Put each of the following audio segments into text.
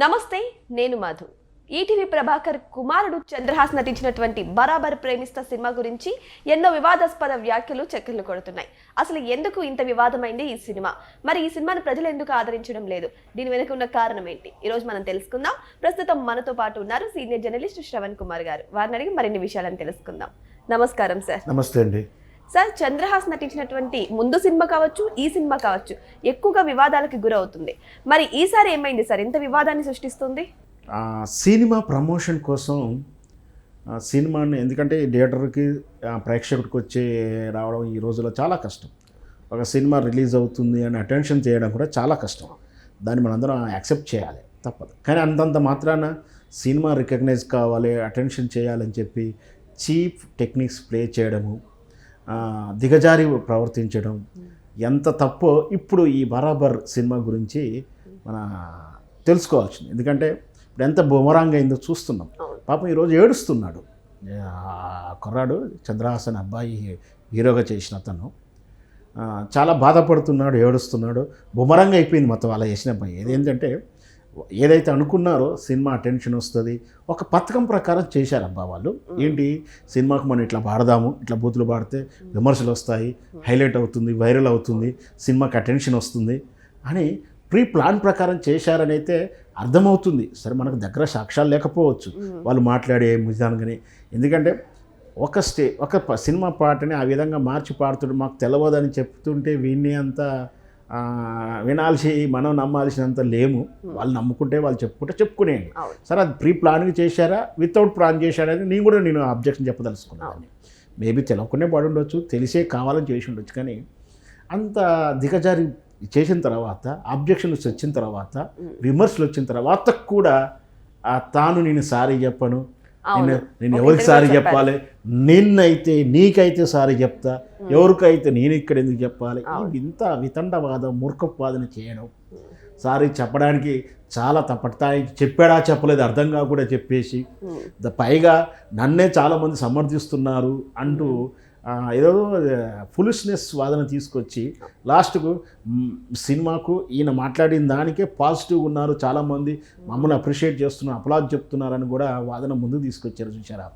నమస్తే, నేను మధు. ఈటీవీ ప్రభాకర్ కుమారుడు చంద్రహాస్ నటించినటువంటి బరాబర్ ప్రేమిస్తా సినిమా గురించి ఎన్నో వివాదాస్పద వ్యాఖ్యలు చక్కర్లు కొడుతున్నాయి. అసలు ఎందుకు ఇంత వివాదమైంది ఈ సినిమా? మరి ఈ సినిమాను ప్రజలు ఎందుకు ఆదరించడం లేదు? దీని వెనుక ఉన్న కారణం ఏంటి? ఈ రోజు మనం తెలుసుకుందాం. ప్రస్తుతం మనతో పాటు ఉన్నారు సీనియర్ జర్నలిస్ట్ శ్రవణ్ కుమార్ గారు. వారిని అడిగి మరిన్ని విషయాలను తెలుసుకుందాం. నమస్కారం సార్. నమస్తే అండి. సార్, చంద్రహాస్ నటించినటువంటి ముందు సినిమా కావచ్చు, ఈ సినిమా కావచ్చు, ఎక్కువగా వివాదాలకు గురవుతుంది. మరి ఈసారి ఏమైంది సార్, ఇంత వివాదాన్ని సృష్టిస్తుంది? సినిమా ప్రమోషన్ కోసం సినిమాని, ఎందుకంటే థియేటర్కి ప్రేక్షకుడికి వచ్చి రావడం ఈ రోజుల్లో చాలా కష్టం. ఒక సినిమా రిలీజ్ అవుతుంది అని అటెన్షన్ చేయడం కూడా చాలా కష్టం. దాన్ని మనందరం యాక్సెప్ట్ చేయాలి, తప్పదు. కానీ అంతంత మాత్రాన సినిమా రికగ్నైజ్ కావాలి, అటెన్షన్ చేయాలని చెప్పి చీప్ టెక్నిక్స్ ప్లే చేయడము, దిగజారి ప్రవర్తించడం ఎంత తప్పో ఇప్పుడు ఈ బరాబర్ సినిమా గురించి మన తెలుసుకోవాల్సింది. ఎందుకంటే ఇప్పుడు ఎంత బొమరాంగ్ అయిందో చూస్తున్నాం. పాపం ఈరోజు ఏడుస్తున్నాడు కుర్రాడు, చంద్రహాసన్ అబ్బాయి హీరోగా చేసిన అతను చాలా బాధపడుతున్నాడు, ఏడుస్తున్నాడు. బొమరాంగ్ అయిపోయింది మొత్తం అలా చేసిన అబ్బాయి. ఏదేంటంటే ఏదైతే అనుకున్నారో సినిమా అటెన్షన్ వస్తుంది, ఒక పథకం ప్రకారం చేశారు అబ్బా వాళ్ళు. ఏంటి, సినిమాకు మనం ఇట్లా పాడదాము, ఇట్లా బూతులు పాడితే విమర్శలు వస్తాయి, హైలైట్ అవుతుంది, వైరల్ అవుతుంది, సినిమాకి అటెన్షన్ వస్తుంది అని ప్రీ ప్లాన్ ప్రకారం చేశారని అయితే అర్థమవుతుంది. సరే, మనకు దగ్గర సాక్ష్యాలు లేకపోవచ్చు వాళ్ళు మాట్లాడే విధానంగానే. ఎందుకంటే ఒక సినిమా పాటని ఆ విధంగా మార్చి పాడుతుంటే మాకు తెలవదని చెప్తుంటే వీడిని అంతా వినాల్సి మనం నమ్మాల్సినంత లేము. వాళ్ళు నమ్ముకుంటే వాళ్ళు చెప్పుకునేయండి. సరే, అది ప్రీ ప్లాన్గా చేశారా, వితౌట్ ప్లాన్ చేశారా అని నేను అబ్జెక్షన్ చెప్పదలుచుకున్నాను. మేబీ తెలవకునే పడి ఉండొచ్చు, తెలిసే కావాలని చేసి ఉండొచ్చు. కానీ అంత దిగజారి చేసిన తర్వాత, అబ్జెక్షన్స్ వచ్చిన తర్వాత, విమర్శలు వచ్చిన తర్వాత కూడా నేను సారీ చెప్పను, నేను ఎవరికి సారీ చెప్పాలి, నిన్నైతే నీకైతే సారీ చెప్తా, ఎవరికైతే నేను ఇక్కడ ఎందుకు చెప్పాలి, ఇంత వితండవాదం, మూర్ఖవాదన చేయడం. సారీ చెప్పడానికి చాలా తప్పటాయి, చెప్పాడా చెప్పలేదు అర్థం కాకుండా చెప్పేసి పైగా నన్నే చాలామంది సమర్థిస్తున్నారు అంటూ ఏదో ఫులిష్నెస్ వాదన తీసుకొచ్చి లాస్ట్కు సినిమాకు ఈయన మాట్లాడిన దానికే పాజిటివ్ ఉన్నారు, చాలామంది మమ్మల్ని అప్రిషియేట్ చేస్తున్నారు, అప్లాజ్ చెప్తున్నారని కూడా వాదన ముందుకు తీసుకొచ్చారు. చూసారా,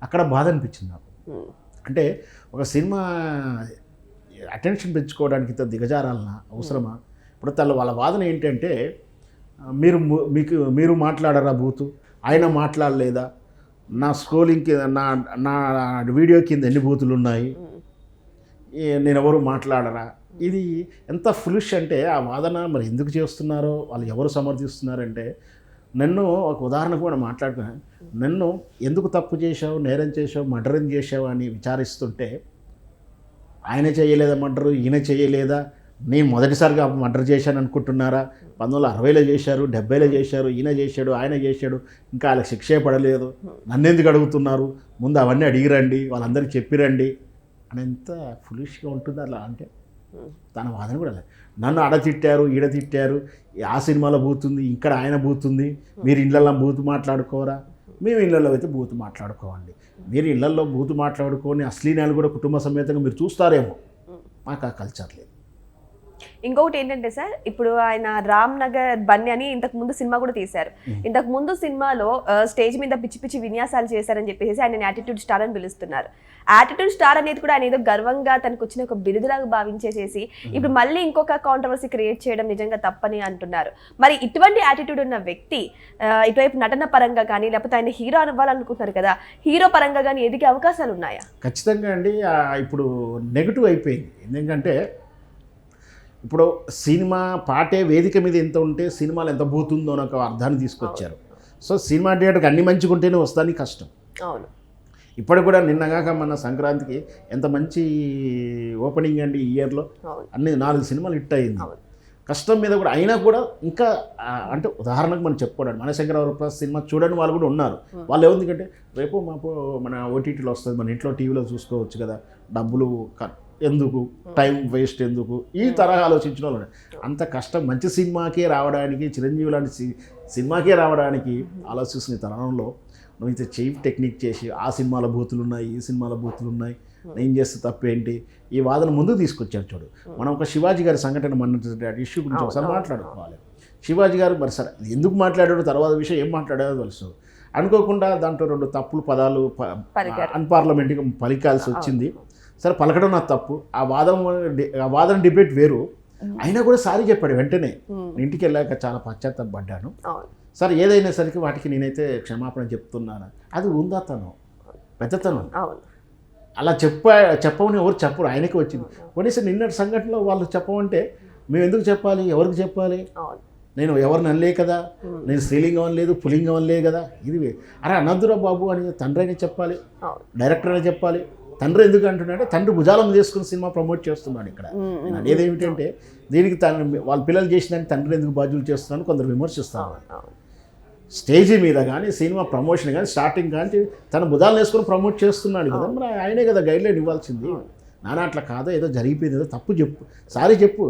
అక్కడ బాధ అనిపించింది నాకు. అంటే ఒక సినిమా అటెన్షన్ పెంచుకోవడానికి ఇంత దిగజారాలన్నా అవసరమా? ఇప్పుడు వాళ్ళ వాదన ఏంటంటే, మీరు మాట్లాడరా బూతు, ఆయన మాట్లాడలేదా, నా స్క్రోలింగ్కి నా వీడియో కింద ఎన్ని బూతులు ఉన్నాయి, నేను ఎవరు మాట్లాడరా? ఇది ఎంత ఫులిష్ అంటే ఆ వాదన మరి ఎందుకు చేస్తున్నారో, వాళ్ళు ఎవరు సమర్థిస్తున్నారంటే, నన్ను ఒక ఉదాహరణ కూడా మాట్లాడుకున్నాను. నన్ను ఎందుకు తప్పు చేశావు, నేరం చేశావు, మర్డర్ చేశావు అని విచారిస్తుంటే, ఆయన చేయలేదా మర్డరు, ఈయన చేయలేదా, నేను మొదటిసారిగా మర్డర్ చేశాను అనుకుంటున్నారా, 1960లో చేశారు, 70లో చేశారు, ఈయన చేశాడు, ఆయన చేశాడు, ఇంకా వాళ్ళకి శిక్షే పడలేదు, నన్ను ఎందుకు అడుగుతున్నారు, ముందు అవన్నీ అడిగిరండి, వాళ్ళందరికీ చెప్పిరండి అని ఎంత ఫులిష్గా ఉంటుంది అలా. అంటే తన వాదన కూడా నన్ను ఆడ తిట్టారు, ఈడ తిట్టారు, ఆ సినిమాలో బూతుంది, ఇక్కడ ఆయన బూతుంది, మీరు ఇళ్ళల్లో బూతు మాట్లాడుకోరా, మేము ఇళ్ళల్లో అయితే బూతు మాట్లాడుకోవండి. మీరు ఇళ్ళల్లో బూతు మాట్లాడుకొని అశ్లీలాలు కూడా కుటుంబ సమేతంగా మీరు చూస్తారేమో, మాకు ఆ కల్చర్ లేదు. ఇంకొకటి ఏంటంటే సార్, ఇప్పుడు ఆయన రామ్ నగర్ బన్నీ అని ఇంతకు ముందు సినిమా కూడా తీశారు. ఇంతకు ముందు సినిమాలో స్టేజ్ మీద పిచ్చి పిచ్చి విన్యాసాలు చేశారని చెప్పేసి ఆయన యాటిట్యూడ్ స్టార్ అని పిలుస్తున్నారు. యాటిట్యూడ్ స్టార్ అనేది కూడా ఆయన ఏదో గర్వంగా తనకు వచ్చిన ఒక బిరుదులాగా భావించేసేసి ఇప్పుడు మళ్ళీ ఇంకొక కాంట్రవర్సీ క్రియేట్ చేయడం నిజంగా తప్పని అంటున్నారు. మరి ఇటువంటి యాటిట్యూడ్ ఉన్న వ్యక్తి ఇటువైపు నటన పరంగా కానీ, లేకపోతే ఆయన హీరో అవ్వాలనుకుంటున్నారు కదా, హీరో పరంగా కానీ ఎదిగే అవకాశాలు ఉన్నాయా? ఖచ్చితంగా అండి. ఇప్పుడు నెగిటివ్ అయిపోయింది. ఎందుకంటే ఇప్పుడు సినిమా పాటే వేదిక మీద ఎంత ఉంటే సినిమాలు ఎంత పోతుందో అని ఒక అర్థాన్ని తీసుకొచ్చారు. సో సినిమా థియేటర్కి అన్ని మంచిగా ఉంటేనే వస్తానికి కష్టం. అవును, ఇప్పటికి కూడా నిన్నగాక మన సంక్రాంతికి ఎంత మంచి ఓపెనింగ్ అండి ఈ ఇయర్లో, అన్ని 4 సినిమాలు హిట్ అయ్యింది. కష్టం మీద కూడా అయినా కూడా ఇంకా అంటే ఉదాహరణకు మనం చెప్పుకోవడానికి మనశంకర వరప్రసాద్ సినిమా చూడని వాళ్ళు కూడా ఉన్నారు. వాళ్ళు ఎందుకంటే రేపు మాకు మన ఓటీటీలో వస్తుంది, మన ఇంట్లో టీవీలో చూసుకోవచ్చు కదా, డబ్బులు ఎందుకు, టైం వేస్ట్ ఎందుకు, ఈ తరహా ఆలోచించిన వాళ్ళు. అంత కష్టం మంచి సినిమాకే రావడానికి, చిరంజీవి లాంటి సినిమాకే రావడానికి ఆలోచిస్తున్న తరుణంలో నువ్వు ఇంత చీప్ టెక్నిక్ చేసి ఆ సినిమాల బూతులు ఉన్నాయి, ఈ సినిమాల బూతులు ఉన్నాయి, నేను చేస్తే తప్పేంటి, ఈ వాదన ముందుకు తీసుకొచ్చారు. చూడు, మనం ఒక శివాజీ గారి సంఘటన మన ఇష్యూ గురించి ఒకసారి మాట్లాడుకోవాలి. శివాజీ గారు మరి సరే ఎందుకు మాట్లాడాడో తర్వాత విషయం ఏం మాట్లాడాడో తెలుసు. అనుకోకుండా దాంట్లో 2 తప్పులు పదాలు అన్పార్లమెంట్గా పలికాల్సి వచ్చింది. సరే పలకడం నా తప్పు, ఆ వాదన డిబేట్ వేరు. అయినా కూడా సారీ చెప్పాడు వెంటనే. ఇంటికి వెళ్ళాక చాలా పశ్చాత్తాపడ్డాను. సరే ఏదైనా సరికి వాటికి నేనైతే క్షమాపణ చెప్తున్నాను. అది ఉందాతనం, పెద్దతనం. అలా చెప్పమని ఎవరు చెప్పరు, ఆయనకి వచ్చింది. కనీసం నిన్నటి సంఘటనలో వాళ్ళు చెప్పమంటే మేము ఎందుకు చెప్పాలి, ఎవరికి చెప్పాలి? నేను ఎవరిని అనలే కదా, నేను స్త్రీలింగం అనలేదు, పులింగం అనలే కదా. ఇది అరే అనద్దురా బాబు అని తండ్రి అయినా చెప్పాలి, డైరెక్టర్ అయినా చెప్పాలి. తండ్రి ఎందుకు అంటున్నాడంటే తండ్రి భుజాలం చేసుకుని సినిమా ప్రమోట్ చేస్తున్నాడు. ఇక్కడ నేను అనేది ఏమిటంటే దీనికి వాళ్ళ పిల్లలు చేసినాక తండ్రి ఎందుకు బాధ్యులు చేస్తున్నాను కొందరు విమర్శిస్తాను. స్టేజీ మీద కానీ సినిమా ప్రమోషన్ కానీ స్టార్టింగ్ కానీ తన భుజాలను వేసుకొని ప్రమోట్ చేస్తున్నాడు కదా, మరి ఆయనే కదా గైడ్లైన్ ఇవ్వాల్సింది. నాన్న అట్లా కాదో ఏదో జరిగిపోయింది, ఏదో తప్పు చెప్పు, సారీ చెప్పు,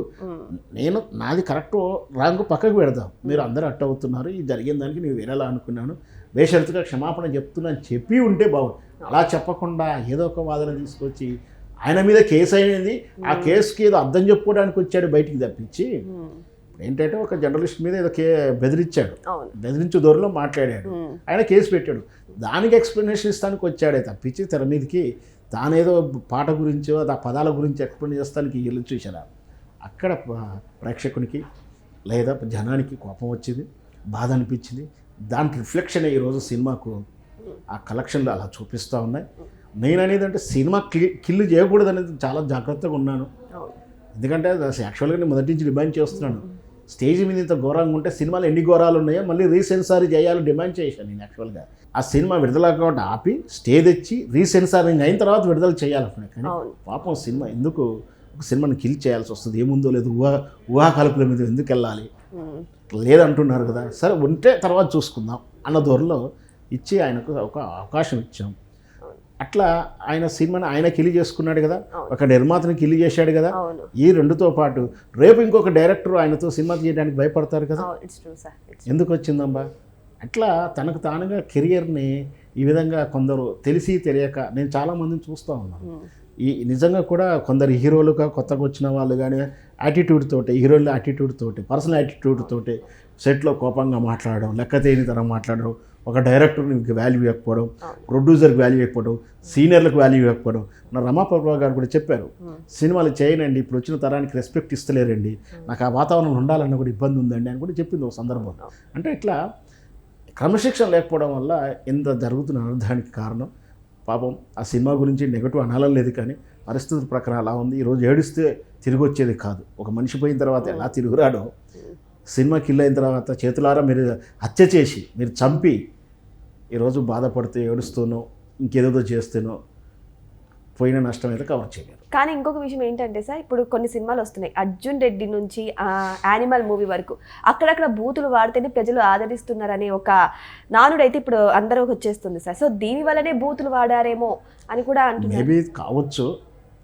నేను నాది కరెక్ట్ రాంగ్ పక్కకు పెడదాం, మీరు అందరూ అట్ట అవుతున్నారు, ఈ జరిగిన దానికి నేను వేరేలా అనుకున్నాను, బేషరతుగా క్షమాపణ చెప్తున్నాను చెప్పి ఉంటే బాగుంది. అలా చెప్పకుండా ఏదో ఒక వాదన తీసుకొచ్చి ఆయన మీద కేసు అయినది, ఆ కేసుకి ఏదో అర్థం చెప్పుకోవడానికి వచ్చాడు బయటికి తప్పించి. ఏంటంటే ఒక జర్నలిస్ట్ మీద ఏదో బెదిరించాడు, బెదిరించే దూరంలో మాట్లాడాడు, ఆయన కేసు పెట్టాడు, దానికి ఎక్స్ప్లెనేషన్ ఇస్తానికి వచ్చాడే తప్పించి తెర మీదకి తానేదో పాట గురించో ఆ పదాల గురించి ఎక్స్ప్లెయిన్ చేస్తానికి వీళ్ళు చూసారా. అక్కడ ప్రేక్షకునికి లేదా జనానికి కోపం వచ్చింది, బాధ అనిపించింది. దాని రిఫ్లెక్షన్ ఈరోజు సినిమాకు ఆ కలెక్షన్లు అలా చూపిస్తూ ఉన్నాయి. నేను అనేది అంటే సినిమా కిల్లు చేయకూడదు అనేది చాలా జాగ్రత్తగా ఉన్నాను. ఎందుకంటే యాక్చువల్గా నేను మొదటి నుంచి డిమాండ్ చేస్తున్నాను, స్టేజ్ మీద ఇంత ఘోరంగా ఉంటే సినిమాలు ఎన్ని ఘోరాలు ఉన్నాయో మళ్ళీ రీసెన్సారీ చేయాలని డిమాండ్ చేశాను నేను. యాక్చువల్గా ఆ సినిమా విడుదల కాబట్టి ఆపి స్టే తెచ్చి రీసెన్సారింగ్ అయిన తర్వాత విడుదల చేయాలనుకున్నాను. కానీ పాపం సినిమా ఎందుకు ఒక సినిమాని కిల్ చేయాల్సి వస్తుంది, ఏముందో లేదు ఊహాకల్పల మీద ఎందుకు వెళ్ళాలి, లేదంటున్నారు కదా, సరే ఉంటే తర్వాత చూసుకుందాం అన్న ధోరణిలో ఇచ్చి ఆయనకు ఒక అవకాశం ఇచ్చాం. అట్లా ఆయన సినిమాని ఆయన కిలి చేసుకున్నాడు కదా, ఒక నిర్మాతని కిలి చేశాడు కదా. ఈ రెండుతో పాటు రేపు ఇంకొక డైరెక్టర్ ఆయనతో సినిమా తీయడానికి భయపడతారు కదా, ఎందుకు వచ్చిందమ్మా. అట్లా తనకు తానుగా కెరియర్ని ఈ విధంగా కొందరు తెలిసి తెలియక నేను చాలామందిని చూస్తూ ఉన్నాను. ఈ నిజంగా కూడా కొందరు హీరోలుగా కొత్తగా వచ్చిన వాళ్ళు కానీ యాటిట్యూడ్ తోటి, హీరోల యాటిట్యూడ్ తోటి, పర్సనల్ యాటిట్యూడ్ తోటి సెట్లో కోపంగా మాట్లాడడం, లెక్క తేనితనం మాట్లాడడం, ఒక డైరెక్టర్కి వాల్యూ ఇవ్వకపోవడం, ప్రొడ్యూసర్కి వాల్యూ ఇవ్వకపోవడం, సీనియర్లకు వాల్యూ ఇవ్వకపోవడం. నా రమాప్రభా గారు కూడా చెప్పారు, సినిమాలు చేయనండి, ఇప్పుడు వచ్చిన తరానికి రెస్పెక్ట్ ఇస్తలేరండి, నాకు ఆ వాతావరణం ఉండాలన్న కూడా ఇబ్బంది ఉందండి అని కూడా చెప్పింది ఒక సందర్భంలో. అంటే ఇట్లా క్రమశిక్షణ లేకపోవడం వల్ల ఎంత జరుగుతున్న అనర్థానికి కారణం. పాపం ఆ సినిమా గురించి నెగటివ్ అనాలం లేదు, కానీ పరిస్థితుల ప్రకారం అలా ఉంది. ఈరోజు ఏడిస్తే తిరిగి వచ్చేది కాదు. ఒక మనిషి పోయిన తర్వాత ఎలా తిరుగురాడో, సినిమా కిల్ అయిన తర్వాత చేతులారా మీరు హత్య చేసి మీరు చంపి ఈరోజు బాధపడుతూ ఏడుస్తూనో ఇంకేదో చేస్తూనో పోయిన నష్టం అయితే కవర్ చేయలేరు. కానీ ఇంకొక విషయం ఏంటంటే సార్, ఇప్పుడు కొన్ని సినిమాలు వస్తున్నాయి, అర్జున్ రెడ్డి నుంచి యానిమల్ మూవీ వరకు అక్కడక్కడ బూతులు వాడితేనే ప్రజలు ఆదరిస్తున్నారనే ఒక నానుడైతే ఇప్పుడు అందరూ వచ్చేస్తుంది సార్. సో దీనివల్లనే బూతులు వాడారేమో అని కూడా అంటున్నారు. మేబీ కావచ్చు,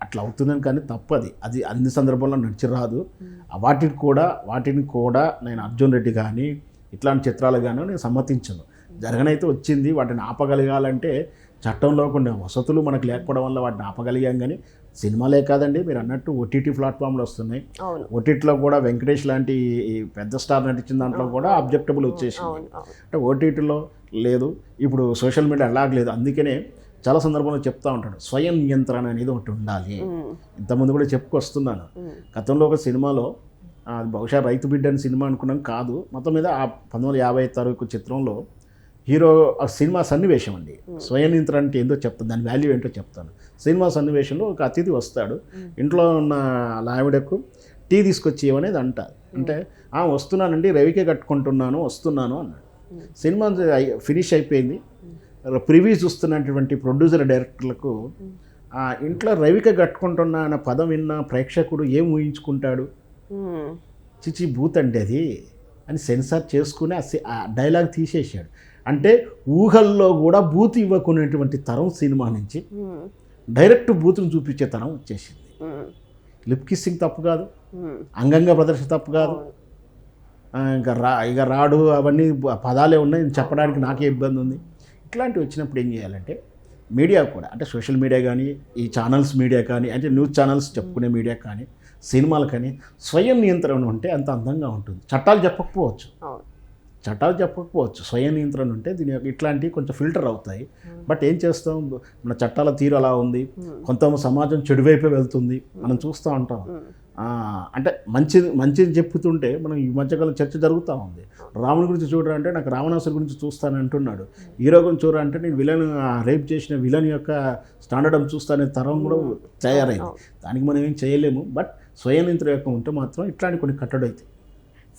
అట్లా అవుతుందని, కానీ తప్పది, అది అన్ని సందర్భంలో నడిచి రాదు. వాటిని కూడా నేను అర్జున్ రెడ్డి కానీ ఇట్లాంటి చిత్రాలు కానీ నేను సమ్మతించను. జరగనైతే వచ్చింది, వాటిని ఆపగలగాలంటే చట్టంలో కొన్ని వసతులు మనకు లేకపోవడం వల్ల వాటిని ఆపగలిగాం. కానీ సినిమాలే కాదండి, మీరు అన్నట్టు ఓటీటీ ప్లాట్ఫామ్లు వస్తున్నాయి. ఓటీటీలో కూడా వెంకటేష్ లాంటి పెద్ద స్టార్ నటించిన దాంట్లో కూడా అబ్జెక్టబుల్ వచ్చేసింది. అంటే ఓటీటీలో లేదు, ఇప్పుడు సోషల్ మీడియా అలాగలేదు. అందుకనే చాలా సందర్భంలో చెప్తా ఉంటాడు, స్వయం నియంత్రణ అనేది ఒకటి ఉండాలి. ఇంతకుముందు కూడా చెప్పుకొస్తున్నాను. గతంలో ఒక సినిమాలో బహుశా రైతు బిడ్డ అని సినిమా అనుకున్నాం కాదు, మొత్తం మీద ఆ 1950 తారీఖు చిత్రంలో హీరో ఆ సినిమా సన్నివేశం అండి. స్వయం నియంత్రణ అంటే ఏందో చెప్తాను, దాని వాల్యూ ఏంటో చెప్తాను. సినిమా సన్నివేశంలో ఒక అతిథి వస్తాడు, ఇంట్లో ఉన్న ఆవిడకు టీ తీసుకొచ్చి ఇవ్వనేది అంటారు. అంటే వస్తున్నానండి, రవికే కట్టుకుంటున్నాను, వస్తున్నాను అన్నాడు. సినిమా ఫినిష్ అయిపోయింది. ప్రివ్యూ చూస్తున్నటువంటి ప్రొడ్యూసర్ డైరెక్టర్లకు ఇంట్లో రవిక కట్టుకుంటున్నా అన్న పదం విన్న ప్రేక్షకుడు ఏం ఊహించుకుంటాడు, చిచి బూత్ అంటే అది అని సెన్సార్ చేసుకుని ఆ డైలాగ్ తీసేసాడు. అంటే ఊహల్లో కూడా బూత్ ఇవ్వకునేటువంటి తరం సినిమా నుంచి డైరెక్ట్ బూత్ను చూపించే తరం వచ్చేసింది. లిప్ కిస్సింగ్ తప్పు కాదు, అంగంగా ప్రదర్శన తప్పు కాదు, ఇక రాడు అవన్నీ పదాలే ఉన్నాయి, చెప్పడానికి నాకే ఇబ్బంది ఉంది. ఇట్లాంటివి వచ్చినప్పుడు ఏం చేయాలంటే మీడియా కూడా, అంటే సోషల్ మీడియా కానీ ఈ ఛానల్స్ మీడియా కానీ, అంటే న్యూస్ ఛానల్స్ చెప్పుకునే మీడియా కానీ సినిమాలు కానీ స్వయం నియంత్రణ ఉంటే అంత అందంగా ఉంటుంది. చట్టాలు చెప్పకపోవచ్చు, అవును. స్వయం నియంత్రణ ఉంటే దీని యొక్క ఇట్లాంటివి కొంచెం ఫిల్టర్ అవుతాయి. బట్ ఏం చేస్తాం, మన చట్టాల తీరు అలా ఉంది, కొంత సమాజం చెడు వైపే వెళ్తుంది, మనం చూస్తూ ఉంటాం. అంటే మంచిది చెప్పుతుంటే మనం ఈ మధ్యకాలం చర్చ జరుగుతూ ఉంది. రాముని గురించి చూడాలంటే నాకు రావణాసుడి గురించి చూస్తాను అంటున్నాడు, హీరో గురించి చూడాలంటే నేను విలన్ రేప్ చేసిన విలన్ యొక్క స్టాండర్డ్ చూస్తానే తరం కూడా తయారైంది. దానికి మనం ఏం చేయలేము. బట్ స్వయం నియంత్రణ ఉంటే మాత్రం ఇట్లాంటి కొన్ని కట్టడవుతాయి.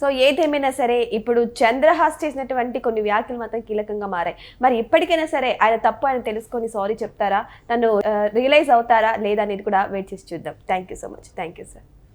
సో ఏదేమైనా సరే ఇప్పుడు చంద్రహాస్ చేసినటువంటి కొన్ని వ్యాఖ్యలు మాత్రం కీలకంగా మారాయి. మరి ఇప్పటికైనా సరే ఆయన తప్పు ఆయన తెలుసుకొని సారీ చెప్తారా, తను రియలైజ్ అవుతారా లేదా అనేది కూడా వెయిట్ చేసి చూద్దాం. Thank you so much. Thank you sir.